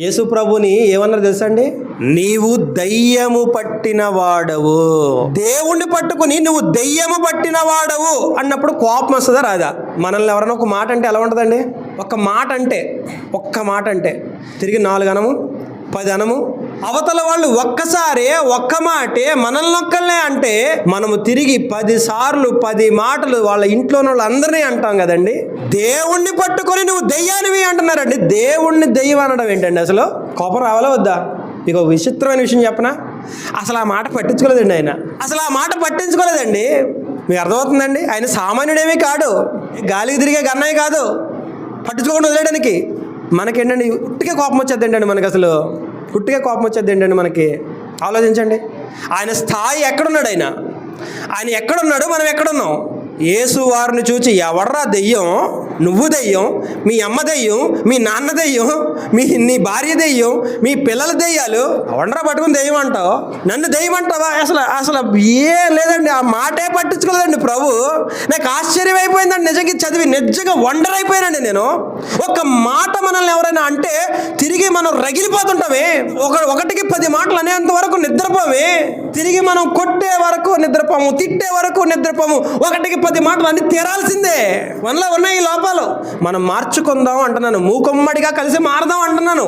యేసు ప్రభుని ఏమన్నారు తెలుసా అండి? నీవు దయ్యము పట్టిన వాడవు, దేవుణ్ణి పట్టుకుని నువ్వు దయ్యము పట్టిన వాడవు అన్నప్పుడు కోపం వస్తుందా రాదా? మనల్ని ఎవరైనా ఒక మాట అంటే ఎలా ఉంటుందండి? ఒక్క మాట అంటే తిరిగి 4 అనము 10 అనము, అవతల వాళ్ళు ఒక్కసారి ఒక్క మాటే మనల్ని ఒక్కళ్ళే అంటే మనము తిరిగి 10 సార్లు 10 మాటలు వాళ్ళ ఇంట్లో వాళ్ళందరినీ అంటాం కదండి. దేవుణ్ణి పట్టుకొని నువ్వు దెయ్యానివి అంటున్నారండి. దేవుణ్ణి దెయ్యం అనడం ఏంటండి? అసలు కోపం రావాలా వద్దా? మీకు ఒక విచిత్రమైన విషయం చెప్పనా? అసలు ఆ మాట పట్టించుకోలేదండి ఆయన. మీకు అర్థమవుతుందండి? ఆయన సామాన్యుడేమీ కాడు, గాలికి తిరిగే గన్నయ్య కాదు, పట్టించుకోకుండా వదిలేయడానికి. మనకేంటండి ఉట్టిగా కోపం వచ్చేద్దండి. మనకి ఆలోచించండి. ఆయన స్థాయి ఎక్కడున్నాడు? ఆయన ఎక్కడున్నాడు, మనం ఎక్కడున్నాం? యేసు వారిని చూచి ఎవడ్రా దెయ్యం? నువ్వు దెయ్యం, మీ అమ్మ దెయ్యం, మీ నాన్న దెయ్యం, నీ భార్య దెయ్యం, మీ పిల్లల దెయ్యాలు, ఎవడ్రా పట్టుకుని దెయ్యం అంటావు? నన్ను దెయ్యం అంటావా? అసలు ఏం లేదండి. ఆ మాటే పట్టించుకోలేదండి ప్రభు. నాకు ఆశ్చర్యం అయిపోయిందండి నిజంగా వండర్ అయిపోయానండి నేను. ఒక మాట మనల్ని ఎవరైనా అంటే తిరిగి మనం రగిలిపోతుంటామే. ఒకటికి 10 మాటలు అనేంత వరకు నిద్రపోమే. తిరిగి మనం కొట్టే వరకు నిద్రపోము, తిట్టే వరకు నిద్రపోము. 1కి 10 మాటలు అన్ని తీరాల్సిందే. మనలో ఉన్నాయి ఈ లోపాలు. మనం మార్చుకుందాం అంటున్నాను, మూకుమ్మడిగా కలిసి మారదాం అంటున్నాను.